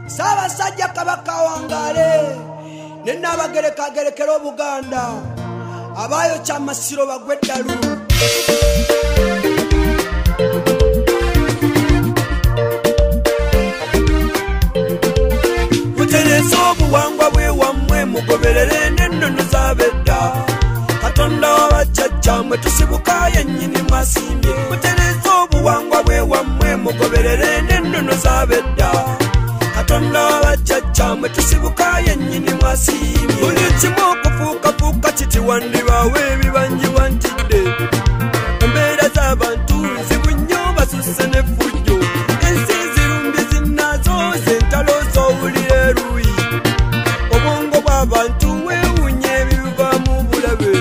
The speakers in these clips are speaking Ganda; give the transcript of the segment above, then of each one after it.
Ssaabasajja Kabaka Wangale n'Abagereka Obuganda abayokya amasiro bagwe eddalu. Mutereze obuwangwa bwewammwe mugoberere n'ennono z'abedda. Katonda w'abajjajjammwe tusibuka yennyini mwasiimye. Mutereze obuwangwa bwewammwe mugoberere n'ennono z'abedda. Katonda w'abajjajjammwe tusibuka yennyini mwasiimye. Buli kimu okufuukafuuka kiti wandibaawo ebibanjibwa ntidde. Embeera z'abantu nzibu nnyo basusse n'effujjo. Ensi zirumbye zinnazo z'entalo z'owulira eruuyi. Obwongo bw'abantu weewuunya ebivaamu bulabe.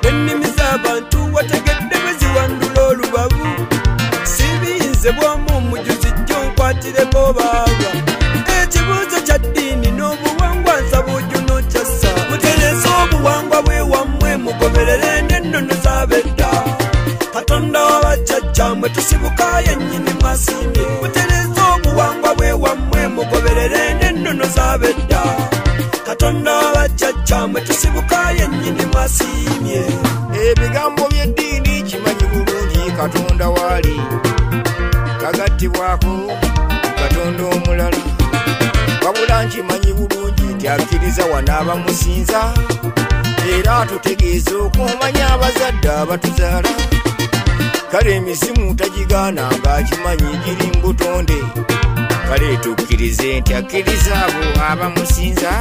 Ennimi z'abantu wategedde bwe ziwandula olubabu. Sibiyinze bw'omu omujuzi jjo nkwatireko baaba. Ekibuuzo kya ddiini n'obuwangwa nsaba ojjo n'okyassa. Mutereze obuwangwa bwewammwe mugoberere n'ennono z'abedda. Katonda w'abajjajjammwe tusibuka yennyini mwasiimye. Mutereze obuwangwa bwewammwe mugoberere n'ennono z'abedda. Katonda w'abajjajjammwe tusibuka yennyini mwasiimye. Ebigambo by'eddiini kimanyi bulungi Katonda waali tagattibwako Katonda omulala. Wabula nkimanyi bulungi nti akkiriza wanaaba musinza, era atutegeeza okumanya abazadde abatuzaala. Kale emizimu tagigaana ng'akimanyi giri mbutonde. Kale tukkirize nti akkiriza abo abamusinza.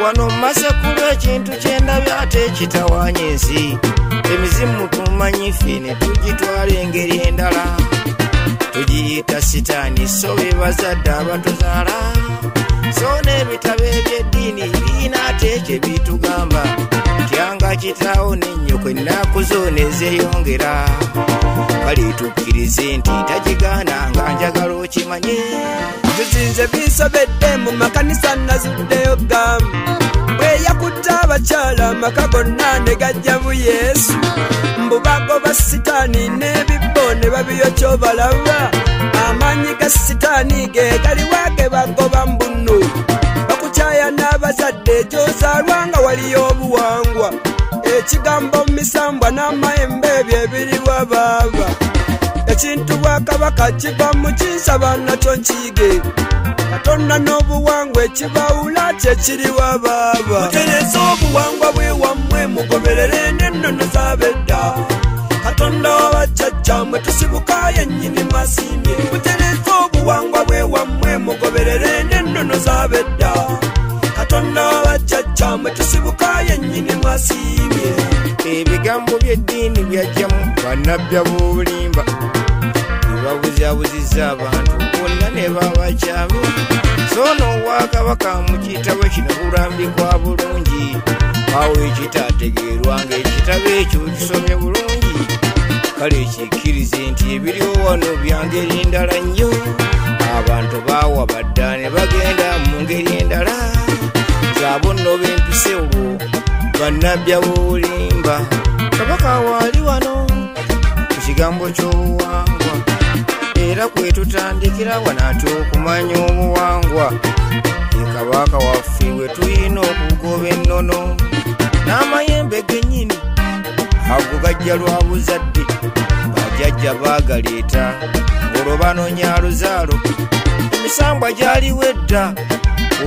Wano mmasekulu ekintu kyendabye ate kitawaanya ensi. Emizimu tumanyi ffe ne tugitwala engeri endala. Tugiyita sitaani so be bazadde abatuzaala. So n'ebitabo eby'eddiini birina ate kye bitugamba. Tyanga kitaawo n'ennyoko ennaku zo ne zeeyongera. Kale tukkirize nti tagigaana nga njagala okimanye. Tuzinze bisobedde mu makanisa nazuddeyo gamu. Bwe yakutte abakyala amaka gonna ne gajja bu Yesu. Mbu bagoba sitaani n'ebibbo ne babiyokya obalaba. Amaanyi ga sitaani ge galiwa ge bagoba mbuno. Bakukyaya n'abazadde gy'ozaalwa nga waliyo obuwangwa. Ekigambo misambwa n'amayembe bye biriwa baaba. Ekintu Bwakabaka kiva mu kinsaba nakyo nkiyige. Katonda n'obuwangwa ekibawula kye kiriwa baaba. Mutereze obuwangwa bwewammwe mugoberere n'ennono z'abedda. Katonda w'abajjajjammwe tusibuka yennyini mwasiimye. Mutereze obuwangwa bwewammwe mugoberere n'ennono z'abedda. Katonda w'abajjajjammwe tusibuka yennyini mwasiimye. Ebigambo by'eddiini byajjamu bannabbi ab'obulimba. Babuzaabuzizza abantu bonna ne babakyamye. So n'Obwakabaka mu kitabo kino bulambikwa bulungi. Awo ekitaategeerwa ng'ekitabo ekyo kisomye bulungi. Kale kikkirize nti ebiriwo wano bya ngeri ndala nnyo. Abantu baawa badda ne bagenda mu ngeri endala. Zaabo nno b'empise olwo bannabbi ab'obulimba. Kabaka waali wano ku kigambo ky'obuwangwa. Era kwe tutandikira wanaate okumanya obuwangwa. Kabaka waffe we tulina okugoba ennono. N'amayembe gennyini ago gajja lwa buzadde. Bajjajja baagaleeta olwo banoonya luzaalo. Emisambwa gyaliwo edda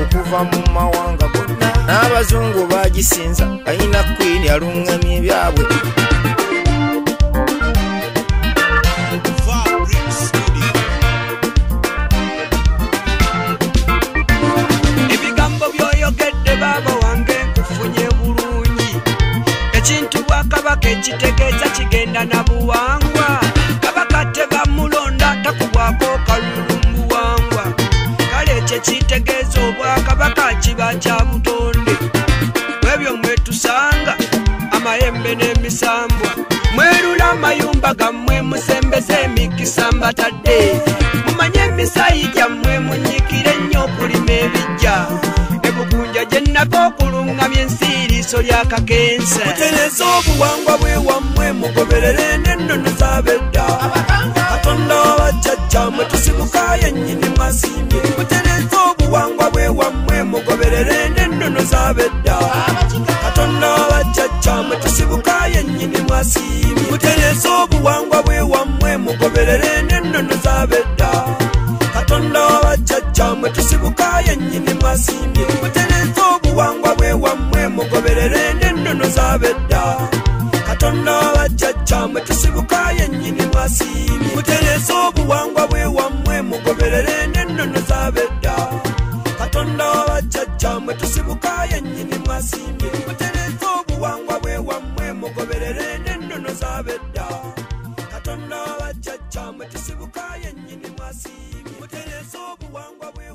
okuva mu mawanga gonna. N'Abazungu baagisinza ayina kwini aluŋŋamya ebyabwe. Baba wange nkufunye bulungi. Ekintu Bwakabaka ekitegeeza kigenda na buwangwa. Kabaka tebamulonda takubwako kalulu mu buwangwa. Kale ekyo kitegeeza Obwakabaka kiba kya butonde. Bwebyo mwe tusanga amayembe n'emisambwa. Mwerula amayumba gammwe musembeze emikisa mbatadde. Mumanye emisayi gyammwe munyikire nnyo okulima ebijja. Ebugunja gye nnako okuluŋŋamya ensiiriiso lya kakensa. Mutereze obuwangwa bwewammwe mugoberere n'ennono z'abedda. Katonda w'abajjajjammwe mwe tusibuka yennyini mwasiimye mutereza obuwangwa bwe wammwe mugoberere n'ennono z'abedda katonda wabajjajja mwe tusibuka yennyini mwasiimye mutereza obuwangwa bwe wammwe mugoberere n'ennono z'abedda katonda wabajjajja mwe tusibuka yennyini mwasiimye mutereza obuwangwa bwe wammwe mugoberere n'ennono z'abedda katonda wabajjajja mwe tusibuka yennyini mwasiimye mutereza obuwangwa bwe wammwe mugoberere n'ennono z'abedda katonda wabajjajja mwe tusibuka yennyini mwasiimye mutereza obuwangwa bwe wammwe mugoberere n'ennono z'abedda katonda wabajjajja mwe tusibuka yennyini mwasiimye mutereza obuwangwa bwe